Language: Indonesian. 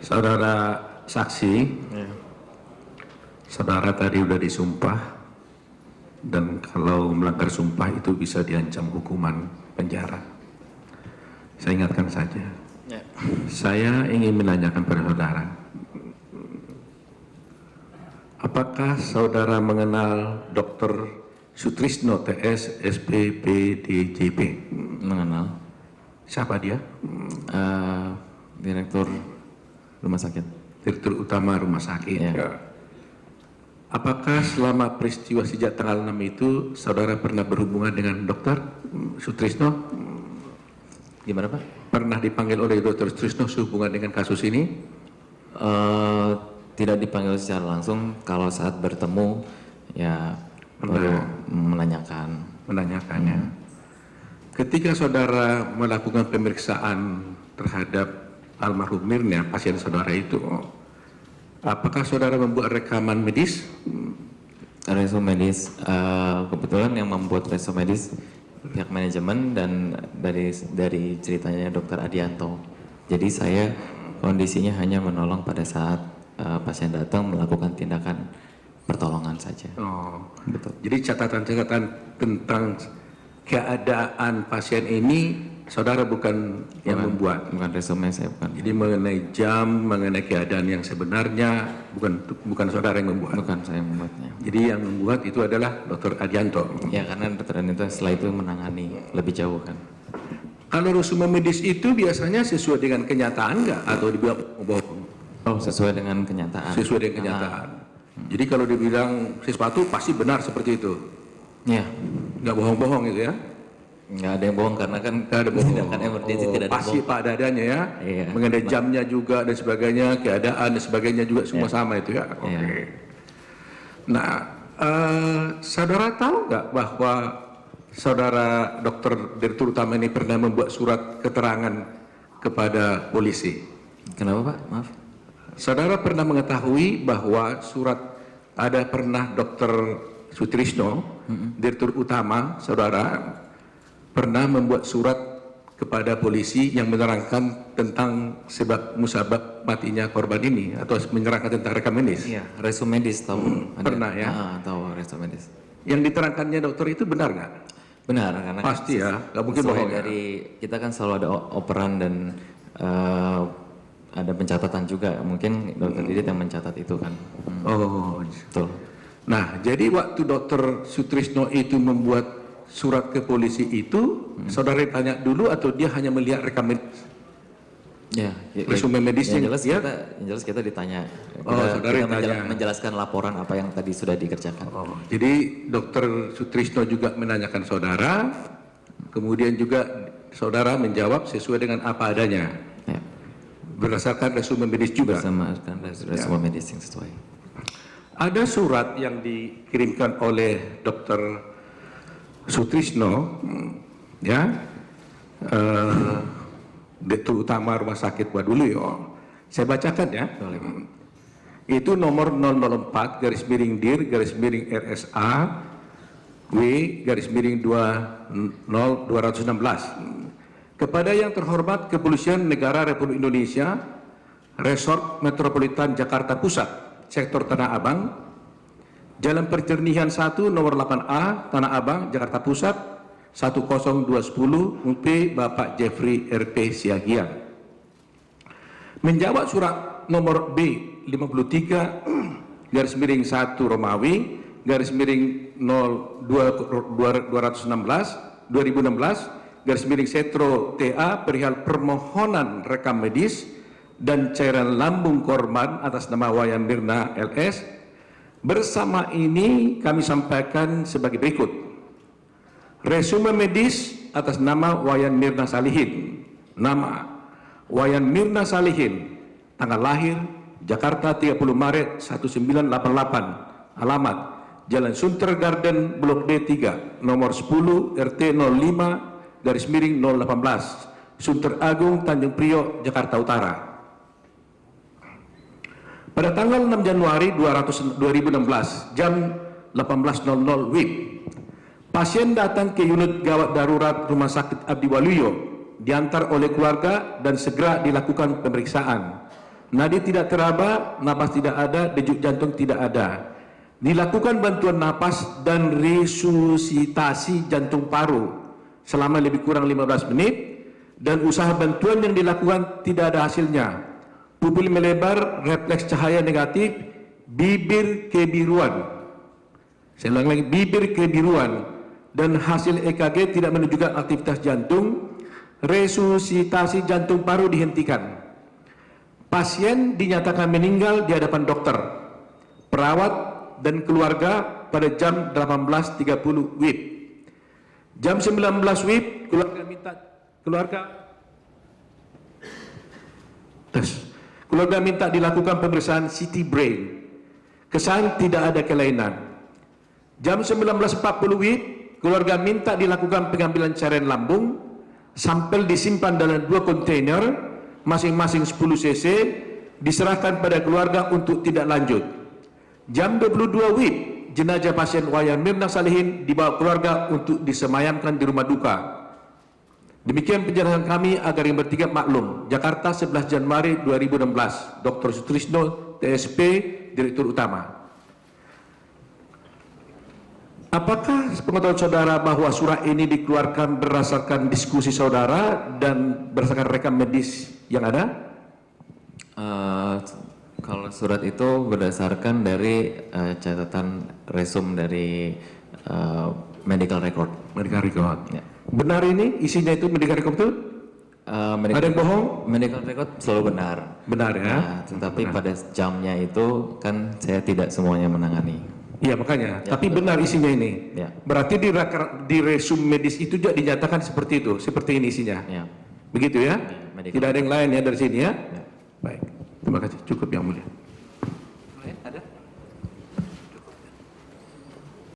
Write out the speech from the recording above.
Saudara saksi, Ya. saudara tadi sudah disumpah, dan kalau melanggar sumpah itu bisa diancam hukuman penjara. Saya ingatkan saja. Ya. Saya ingin menanyakan pada saudara, apakah saudara mengenal Dr. Sutrisno TS SPPDJP? Mengenal. Siapa dia? Direktur rumah sakit. Direktur utama rumah sakit. Ya. Apakah selama peristiwa sejak tanggal 6 itu saudara pernah berhubungan dengan Dr. Sutrisno? Gimana Pak? Pernah dipanggil oleh Dr. Sutrisno sehubungan dengan kasus ini? Tidak dipanggil secara langsung. Kalau saat bertemu ya baru menanyakannya. Ketika saudara melakukan pemeriksaan terhadap almarhum Mirna, pasien saudara itu, apakah saudara membuat rekaman medis? Resume medis, kebetulan yang membuat resume medis pihak manajemen dan dari ceritanya Dr. Adianto. Jadi saya kondisinya hanya menolong pada saat pasien datang melakukan tindakan pertolongan saja. Oh, Betul. jadi catatan-catatan tentang keadaan pasien ini saudara bukan yang membuat. Bukan resume saya bukan. Jadi mengenai jam, mengenai keadaan yang sebenarnya bukan saudara yang membuat. Bukan saya yang membuatnya. Jadi yang membuat itu adalah Dr. Adianto. Ya karena dokter Adianto setelah itu menangani lebih jauh kan. Kalau resume medis itu biasanya sesuai dengan kenyataan nggak atau dibilang bohong? Oh sesuai dengan kenyataan. Sesuai dengan kenyataan. Jadi kalau dibilang sesuatu pasti benar seperti itu. Ya. Nggak bohong-bohong gitu ya? Nggak ada yang bohong karena kan Nggak ada bohong. tindakan emergensi tidak ada pasti bohong. pada adanya ya. Iya. Mengenai jamnya juga dan sebagainya, keadaan dan sebagainya juga semua sama itu ya. Oke. Iya. Nah, saudara tahu nggak bahwa saudara dokter direktur utama ini pernah membuat surat keterangan kepada polisi? Kenapa Pak? Maaf. Saudara pernah mengetahui bahwa pernah Dr. Sutrisno, direktur utama, saudara pernah membuat surat kepada polisi yang menerangkan tentang sebab musabab matinya korban ini atau menerangkan tentang rekam medis? Iya, resume medis tahu. Pernah ya? Tahu resume medis. Yang diterangkannya dokter itu benar nggak? Benar karena Pasti ya, nggak mungkin sesuai bohong ya? dari kita kan selalu ada operan dan ada pencatatan juga. Mungkin dokter Didit yang mencatat itu kan. Oh, Betul. nah jadi waktu dokter Sutrisno itu membuat surat ke polisi itu, saudara tanya dulu atau dia hanya melihat rekam medis? Ya, Resume medisnya yang jelas ya? kita ditanya. Oh, saudara ditanya. Menjelaskan laporan apa yang tadi sudah dikerjakan. Oh, jadi dokter Sutrisno juga menanyakan saudara, kemudian juga saudara menjawab sesuai dengan apa adanya, Ya, berdasarkan resume medis juga. bersama resume medis yang sesuai. Ada surat yang dikirimkan oleh dokter Sutrisno, ya, direktur utama rumah sakit Waduliyo. Saya bacakan ya. Boleh, Pak. Itu nomor 004 garis miring dir garis miring RSA W garis miring 216 kepada yang terhormat Kepolisian Negara Republik Indonesia Resort Metropolitan Jakarta Pusat Sektor Tanah Abang Jalan Percernihan 1 nomor 8A Tanah Abang Jakarta Pusat 10210 UP Bapak Jeffrey RP Siagian menjawab surat nomor B53 garis miring 1 Romawi garis miring 2016 garis miring Setro TA perihal permohonan rekam medis dan cairan lambung korban atas nama Wayan Mirna LS. Bersama ini kami sampaikan sebagai berikut. Resume medis atas nama Wayan Mirna Salihin. Nama Wayan Mirna Salihin, tanggal lahir Jakarta 30 Maret 1988, alamat Jalan Sunter Garden Blok D3 nomor 10 RT 05 garis miring 018 Sunter Agung Tanjung Priok Jakarta Utara. Pada tanggal 6 Januari 2016 jam 18.00 WIB, pasien datang ke unit gawat darurat Rumah Sakit Abdi Waluyo, diantar oleh keluarga dan segera dilakukan pemeriksaan. nadi tidak teraba, napas tidak ada, denyut jantung tidak ada. Dilakukan bantuan napas dan resusitasi jantung paru selama lebih kurang 15 menit dan usaha bantuan yang dilakukan tidak ada hasilnya. Pupil melebar, refleks cahaya negatif, bibir kebiruan. Saya ulang lagi, bibir kebiruan dan hasil EKG tidak menunjukkan aktivitas jantung. Resusitasi jantung paru dihentikan. Pasien dinyatakan meninggal di hadapan dokter, perawat dan keluarga pada jam 18.30 WIB. Jam 19 WIB keluarga minta dilakukan pemeriksaan CT brain. Kesan tidak ada kelainan. Jam 19.40 WIB keluarga minta dilakukan pengambilan cairan lambung. Sampel disimpan dalam 2 kontainer masing-masing 10 cc, diserahkan pada keluarga untuk tidak lanjut. Jam 22 WIB, jenazah pasien Wayan Mirna Salihin dibawa keluarga untuk disemayamkan di rumah duka. Demikian penjelasan kami agar yang bertiga maklum. Jakarta 11 Januari 2016, Dr. Sutrisno, TSP, Direktur Utama. Apakah pengetahuan saudara bahwa surat ini dikeluarkan berdasarkan diskusi saudara dan berdasarkan rekam medis yang ada? Kalau surat itu berdasarkan dari catatan resum dari medical record. Medical record. Ya. Benar ini isinya itu medical record betul? Ada yang bohong? Medical record selalu benar. Benar ya. Nah, tetapi pada jamnya itu kan saya tidak semuanya menangani. Iya makanya. Ya, tapi betul. benar isinya ini. Ya. Berarti di resum medis itu juga dinyatakan seperti itu, seperti ini isinya. Ya. Begitu ya? medical. Tidak ada yang lain ya dari sini ya? Ya. Baik. Terima kasih. Cukup yang mulia. Ada?